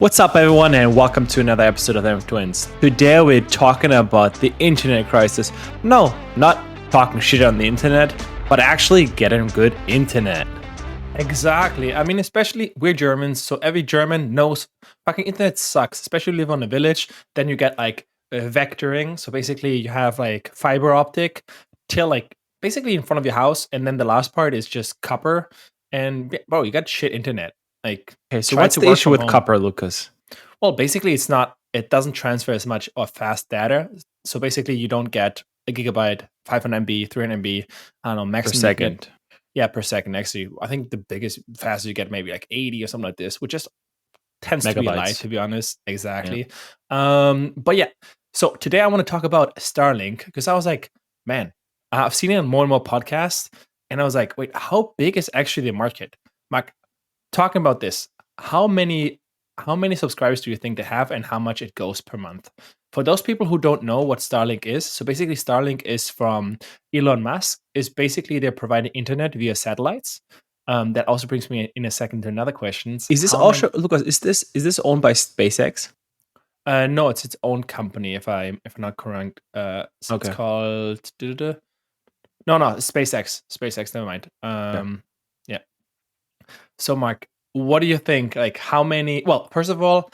What's up, everyone, and welcome to another episode of nftwins. Today, we're talking about the internet crisis. No, not talking shit on the internet, but actually getting good internet. Exactly. I mean, especially we're Germans, so every German knows fucking internet sucks, especially live on a village. Then you get like vectoring. So basically, you have like fiber optic till like basically in front of your house, and then the last part is just copper. And bro, you got shit internet. Like, Okay, so try what's to the work issue from with home. copper, Lucas? Well, basically, it doesn't transfer as much of fast data. So basically, you don't get a gigabyte, 500 MB, 300 MB. I don't know, Per maximum you can get. second. Yeah, per second. Actually, I think the biggest fastest you get maybe like 80 or something like this, which just tends to be a lie, Megabytes. to be honest. Exactly. But yeah, so today I want to talk about Starlink because I was like, man, I've seen it on more and more podcasts, and I was like, wait, how big is actually the market? Mark, talking about this, how many subscribers do you think they have, and how much it goes per month? For those people who don't know what Starlink is, so basically Starlink is from Elon Musk. Is basically they're providing internet via satellites. That also brings me in a second to another question. Is this How many? also, Lucas, is this owned by SpaceX? No, it's its own company. If I'm not correct, so it's Okay. called. No, SpaceX. SpaceX. Never mind. Yeah. Yeah. So, Mark, what do you think? Like, how many? Well, first of all,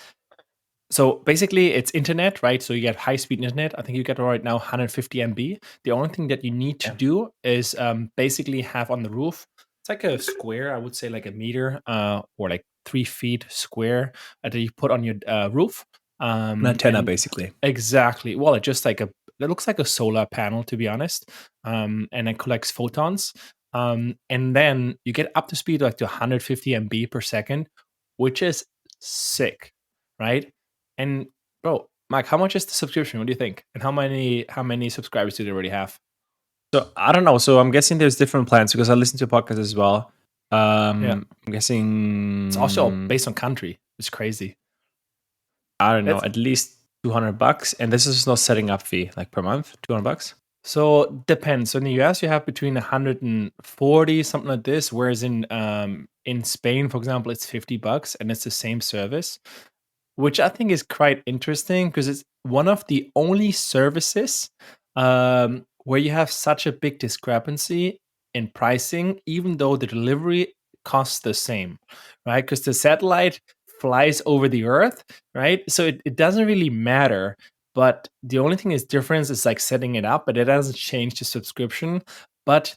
so basically, it's internet, right? So you get high speed internet. I think you get right now 150 MB. The only thing that you need to Yeah. do is basically have on the roof. It's like a square, I would say, like a meter, or like 3 feet square that you put on your roof. An antenna, And basically. exactly, well, it's just like it looks like a solar panel, to be honest. And it collects photons. And then you get up to speed like to 150 MB per second, which is sick, right? And bro, Mike, how much is the subscription? What do you think? And how many subscribers do they already have? So I don't know. So I'm guessing there's different plans because I listen to podcasts as well. Yeah, I'm guessing, it's also based on country. It's crazy. I don't know, That's at least $200, and this is no setting up fee, like per month, $200. so depends. So in the US, you have between 140 something like this, whereas in Spain, for example, it's $50 and it's the same service, which I think is quite interesting because it's one of the only services where you have such a big discrepancy in pricing, even though the delivery costs the same, right? Because the satellite flies over the earth, right? So it doesn't really matter. But the only thing is difference is like setting it up, but it doesn't change the subscription. But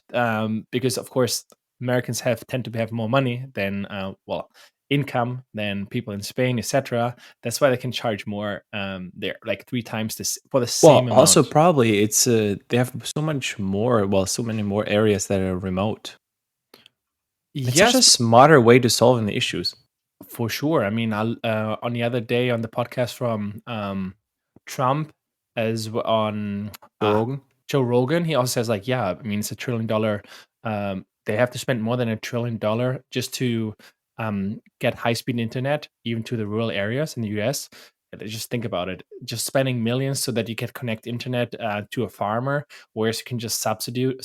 because of course Americans tend to have more money than income than people in Spain, etc. That's why they can charge more there, like 3 times this for the Well, same also amount. probably it's they have so much more, well, so many more areas that are remote. It's such Yes, a smarter way to solving the issues. for sure. I mean, on the other day on the podcast from Trump on Joe Rogan. Joe Rogan, he also says like, yeah, I mean, it's $1 trillion. They have to spend more than $1 trillion just to get high speed internet, even to the rural areas in the US. And just think about it, just spending millions so that you can connect internet to a farmer, whereas you can just Subsidize.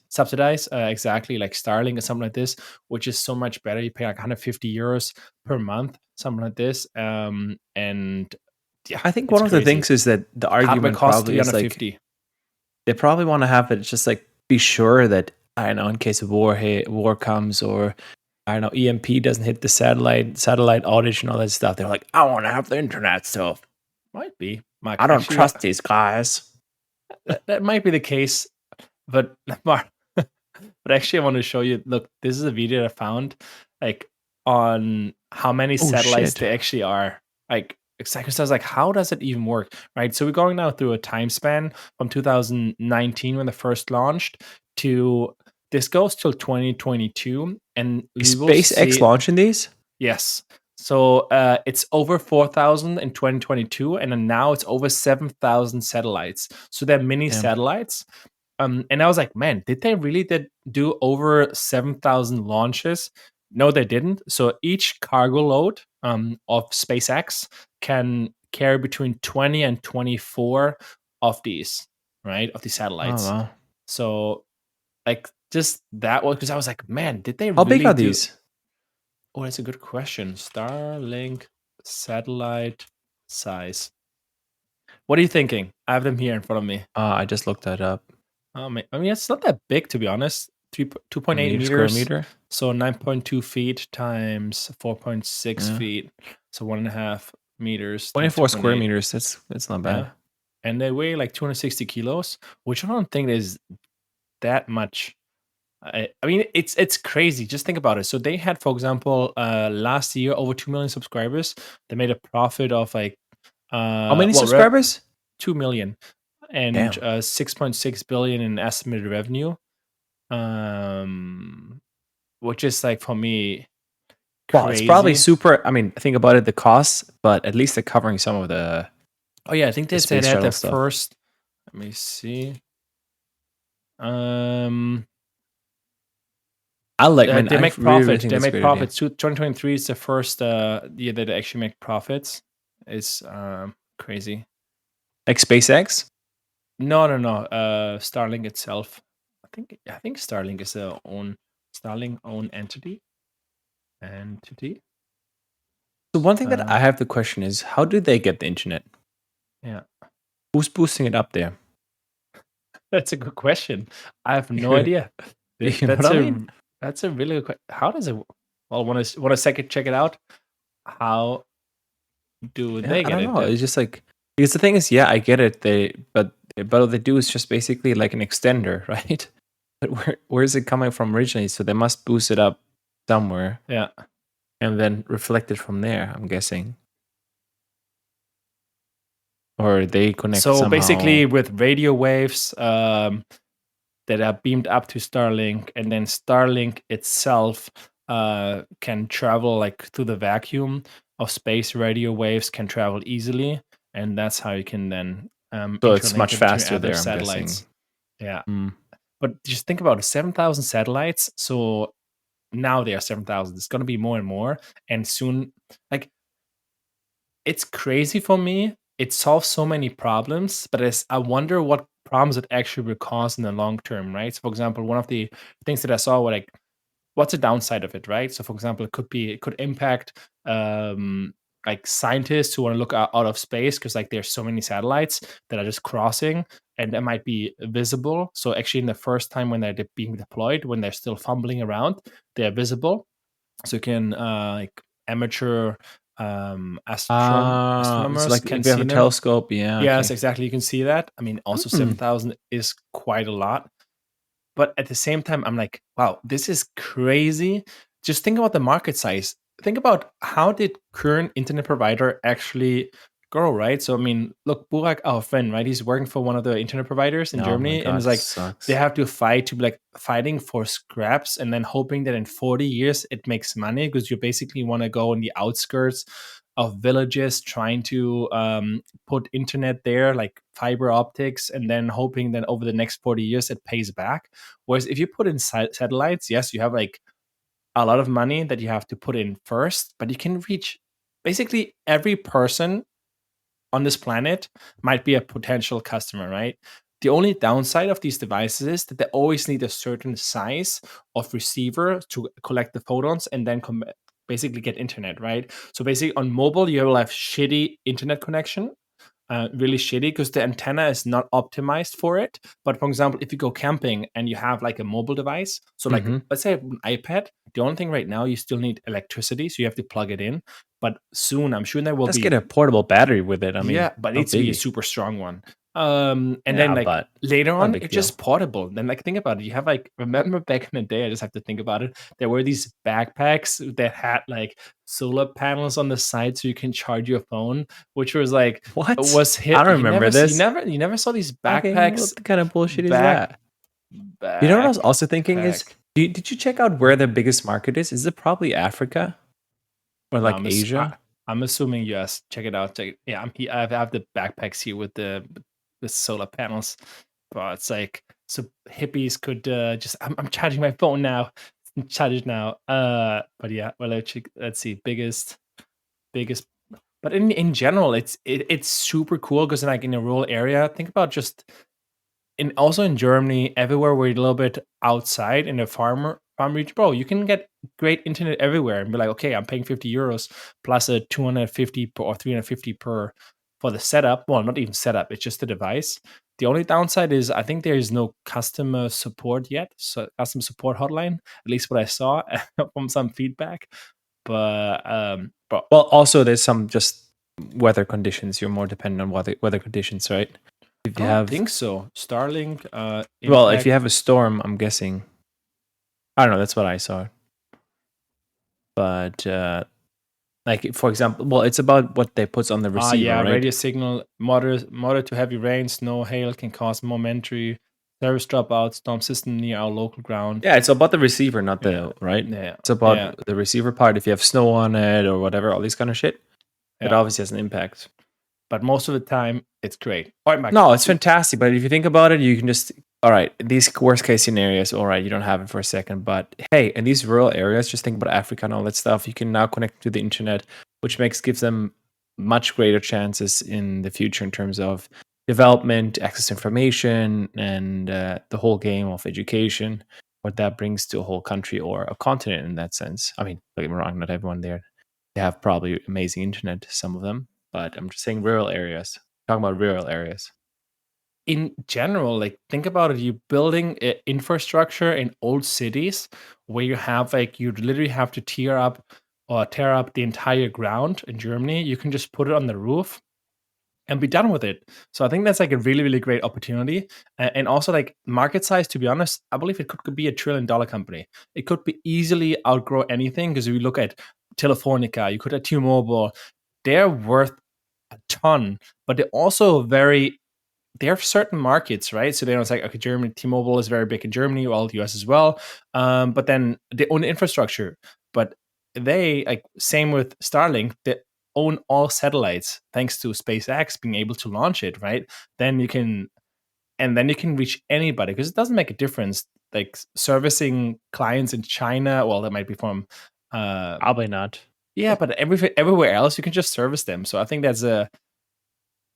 subsidize exactly like Starlink or something like this, which is so much better. You pay like 150 euros per month, something like this. And yeah, I think it's one of the crazy. things is that the Hardware argument costs probably is like 350. they probably want to have it just like be sure that, I don't know, in case of war comes, or I don't know, EMP doesn't hit the satellite outage and all that stuff. They're like, I want to have the internet stuff. Might be, Mark. I don't Actually, trust these guys. that might be the case, but Mark, but actually, I want to show you. Look, this is a video that I found, like on how many Oh satellites shit. they actually are. Like exactly, so I was like, how does it even work? Right. So we're going now through a time span from 2019 when they first launched to this goes till 2022, and we Is will SpaceX see. launching these? Yes. So it's over 4,000 in 2022, and then now it's over 7,000 satellites. So they're mini Damn. satellites. And I was like, man, did they really do over 7,000 launches? No, they didn't. So each cargo load of SpaceX can carry between 20 and 24 of these, right? Of these Oh satellites. wow. So like just that was because I was like, man, did they How big really are do? these? Oh, that's a good question. Starlink satellite size. What are you thinking? I have them here in front of me. I just looked that up. I mean, it's not that big to be honest. 2.8 Square meters, meter. so 9.2 feet times 4.6 Yeah. feet, so 1.5 meters times 24 square 2.8. meters. That's not bad. Yeah, and they weigh like 260 kilos, which I don't think is that much. I mean, it's crazy. Just think about it. So they had, for example, last year over 2 million subscribers. They made a profit of like How many well, 2 million and Damn. 6.6 billion in estimated revenue. Um, which is like for me Well, it's probably crazy. super. I mean, think about it, the costs, but at least they're covering some of Oh yeah, I think the they said space they had shuttle the stuff. first. Let me see. Um, I like, man, they I make really profit. think They that's a make great idea. profits. 2023 is the first year that they actually make profits. It's crazy. Like SpaceX? No. Starlink itself. I think Starlink is their own Starlink own entity. Entity. So one thing that Uh, I have the question is, how do they get the internet? yeah, Who's boosting it up there? that's a good question. I have no idea. You know what That's I mean? a really good question. How does it? Well, want a second check it out. How do Yeah, they I get don't it know. then? It's just like, because the thing is, yeah, I get it. But what they do is just basically like an extender, right? But where is it coming from originally? So they must boost it up somewhere Yeah. and then reflect it from there, I'm guessing. Or they connect So somehow. basically, with radio waves that are beamed up to Starlink, and then Starlink itself can travel like through the vacuum of space. Radio waves can travel easily, and that's how you can then So it's interlink much it between faster other there, I'm guessing. satellites. Yeah, Mm. but just think about it, 7,000 satellites. So now there are 7,000. It's going to be more and more, and soon, like it's crazy for me. It solves so many problems, but I wonder what problems it actually will cause in the long term, right? So, for example, one of the things that I saw were like, what's the downside of it, right? So, for example, it could impact like scientists who want to look out of space because like there's so many satellites that are just crossing and that might be visible. So, actually, in the first time when they're being deployed, when they're still fumbling around, they're visible. So, you can like amateur So astronomers like can if you have see a them. telescope, yeah, Yes, okay. exactly. You can see that. I mean, also Hmm. 7,000 is quite a lot. But at the same time, I'm like, wow, this is crazy. Just think about the market size. Think about how did current internet provider actually grow, right? So I mean, look, Burak, our friend, right? He's working for one of the internet providers in Oh my Germany, and god, it's this like they sucks. have to fight to be like fighting for scraps and then hoping that in 40 years it makes money because you basically want to go in the outskirts of villages trying to put internet there like fiber optics and then hoping that over the next 40 years it pays back. Whereas if you put in satellites, yes, you have like a lot of money that you have to put in first, but you can reach basically every person on this planet might be a potential customer, right? The only downside of these devices is that they always need a certain size of receiver to collect the photons and then basically get internet, right? So basically on mobile, you will have shitty internet connection, really shitty because the antenna is not optimized for it. But for example, if you go camping and you have like a mobile device, so like Mm-hmm. let's say an iPad, the only thing right now you still need electricity, so you have to plug it in. But soon, I'm sure there will Just get be a portable battery with it. I mean, yeah, but it no needs to be a biggie. super strong one. And then Yeah, like but later not a on, big it's deal. just portable. Then like think about it. You have like remember back in the day, I just have to think about it. There were these backpacks that had like solar panels on the side so you can charge your phone, which was like What? was I hip. don't remember this. You never saw these Okay, backpacks what kind of bullshit is back that? You know what I was also thinking is, backpack. did you check out where the biggest market is? Is it probably Africa or No, like Asia? I'm assuming yes. Check it out. Check it. Yeah, I'm here. I have the backpacks here with the solar panels. But it's like so hippies could just. I'm charging my phone now. Charge it now. But yeah. Well, let's see. Biggest. But in general, it's super cool because like in a rural area, think about just in also in Germany, everywhere we're a little bit outside in the farm region, bro, you can get great internet everywhere and be like, okay, I'm paying 50 euros plus a 250 or 350 per for the setup. Well, not even setup, it's just the device. The only downside is I think there is no customer support yet, so customer support hotline, at least what I saw from some feedback. But Well, also there's some just weather conditions. You're more dependent on weather conditions, right? If I you don't have think so. Starlink, well, if impact. you have a storm, I'm guessing. I don't know. That's what I saw. But like for example, well, it's about what they put on the receiver, Yeah, right? radio signal, moderate to heavy rain, snow, hail can cause momentary service dropouts, storm system near our local ground. Yeah, it's about the receiver, not Yeah, the right. yeah, It's about the receiver part. If you have snow on it or whatever, all these kind of shit, it yeah. obviously has an impact. But most of the time, it's great. All right, Mike. No, it's fantastic. But if you think about it, you can just all right. These worst case scenarios, all right, you don't have it for a second. But hey, in these rural areas, just think about Africa and all that stuff. You can now connect to the internet, which gives them much greater chances in the future in terms of development, access to information, and the whole game of education. What that brings to a whole country or a continent in that sense. I mean, don't get me wrong, not everyone there. They have probably amazing internet, some of them, but I'm just saying rural areas. Talking about rural areas. In general, like think about it, you're building infrastructure in old cities where you have like you literally have to tear up the entire ground in Germany. You can just put it on the roof and be done with it. So I think that's like a really, really great opportunity. And also like market size, to be honest, I believe it could be $1 trillion company. It could be easily outgrow anything because if you look at Telefonica, you could at T-Mobile, they're worth a ton, but they're also they have certain markets, right? So they know it's like, okay, Germany, T-Mobile is very big in Germany, well, the US as well. But then they own infrastructure. But they, like, same with Starlink, they own all satellites thanks to SpaceX being able to launch it, right? Then you can, and then you can reach anybody because it doesn't make a difference. Like servicing clients in China, well, that might be from, Probably not. yeah, but everywhere else you can just service them. So I think that's a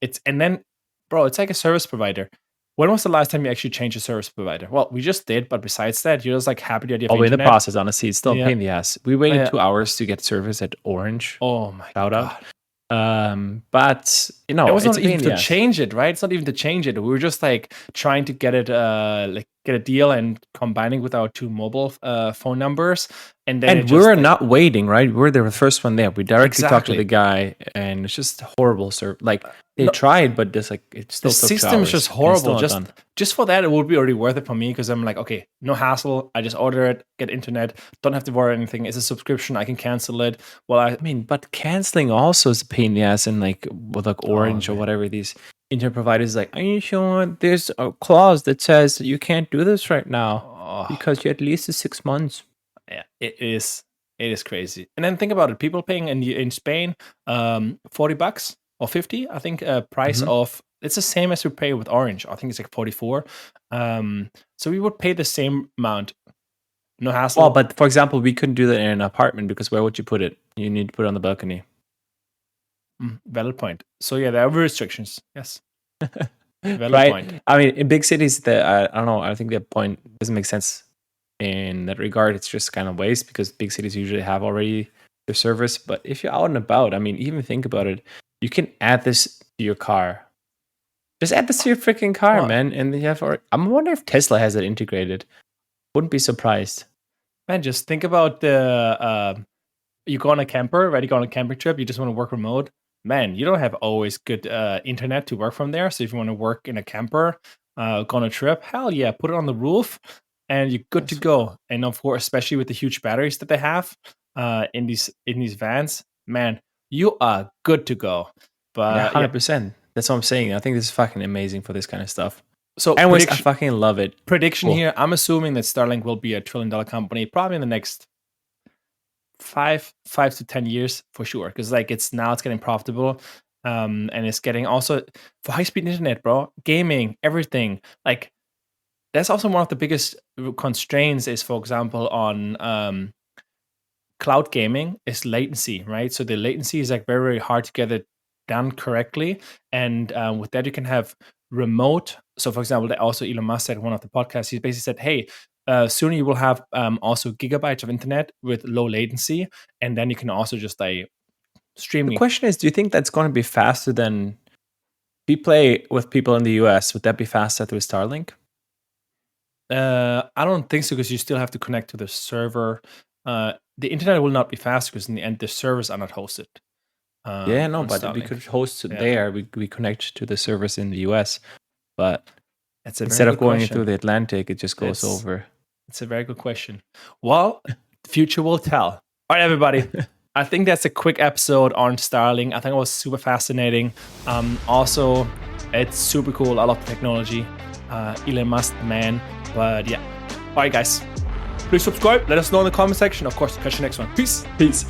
it's and then, bro, it's like a service provider. When was the last time you actually changed a service provider? Well, we just did, but besides that, you're just like happy the idea of Probably in the internet. process, honestly. It's still a Yeah. pain in the ass. We waited Yeah. 2 hours to get service at Orange. Oh my Shout out. god. But It was it's not a pain even in to the ass. change it, right? It's not even to change it. We were just like trying to get it, like get a deal and combining with our two mobile phone numbers, and then it And we just were like, not waiting, right? We were the first one there. We directly talked to exactly. the guy, and it's just horrible. Sir, like they No, tried, but just like it the still took 2 system is hours, just and it's still horrible. not done. Just for that, it would be already worth it for me because I'm like, okay, no hassle. I just order it, get internet, don't have to worry anything. It's a subscription. I can cancel it. Well, I mean, but canceling also is a pain in the ass, and like with like Orange or man. whatever these internet providers, like, are you sure there's a clause that says you can't do this right now Oh, because you at least is 6 months. yeah, it is. It is crazy. And then think about it. People paying in Spain, $40 or 50. I think price Mhm. of it's the same as we pay with Orange. I think it's like 44. So we would pay the same amount. No Well, hassle. but for example, we couldn't do that in an apartment because where would you put it? You need to put it on the balcony. Valid point. So yeah, there are restrictions. Yes. Valid Right? point. I mean, in big cities, I don't know. I think that point doesn't make sense in that regard. It's just kind of waste because big cities usually have already their service. But if you're out and about, I mean, even think about it. You can add this to your car. Just add this to your freaking car, Well, man. And you have. I'm wondering if Tesla has it integrated. Wouldn't be surprised. man, just think about the you go on a camper, right? You go on a camping trip, you just want to work remote. Man, you don't have always good internet to work from there. So if you want to work in a camper, go on a trip, hell yeah, put it on the roof and you're good to Yes. go. And of course, especially with the huge batteries that they have in these vans, man, you are good to go. Yeah, But yeah, 100%. That's what I'm saying. I think this is fucking amazing for this kind of stuff. so Anyways, I fucking love it. prediction Cool. here, I'm assuming that Starlink will be $1 trillion company probably in the next 5 to 10 years for sure, because like it's getting profitable, and it's getting also for high speed internet, bro, gaming, everything. Like that's also one of the biggest constraints is, for example, on cloud gaming is latency, right? So the latency is like very, very hard to get it done correctly. And with that, you can have remote. So, for example, also Elon Musk said in one of the podcasts, he basically said, hey, soon you will have also gigabytes of internet with low latency, and then you can also just like stream. The question is, do you think that's going to be faster than if you play with people in the US? Would that be faster through Starlink? I don't think so, because you still have to connect to the server. The internet will not be fast because in the end the servers are not hosted. Yeah, no, On but we Starlink. could host it Yeah. there. We connect to the servers in the US, but That's a instead very of good going question. through the Atlantic, it just goes It's- over. It's a very good question. Well, the future will tell. All right, everybody. I think that's a quick episode on Starlink. I think it was super fascinating. Also, it's super cool. I love the technology. Elon Musk, the man. But yeah. All right, guys. Please subscribe. Let us know in the comment section. Of course, catch you next one. Peace. Peace.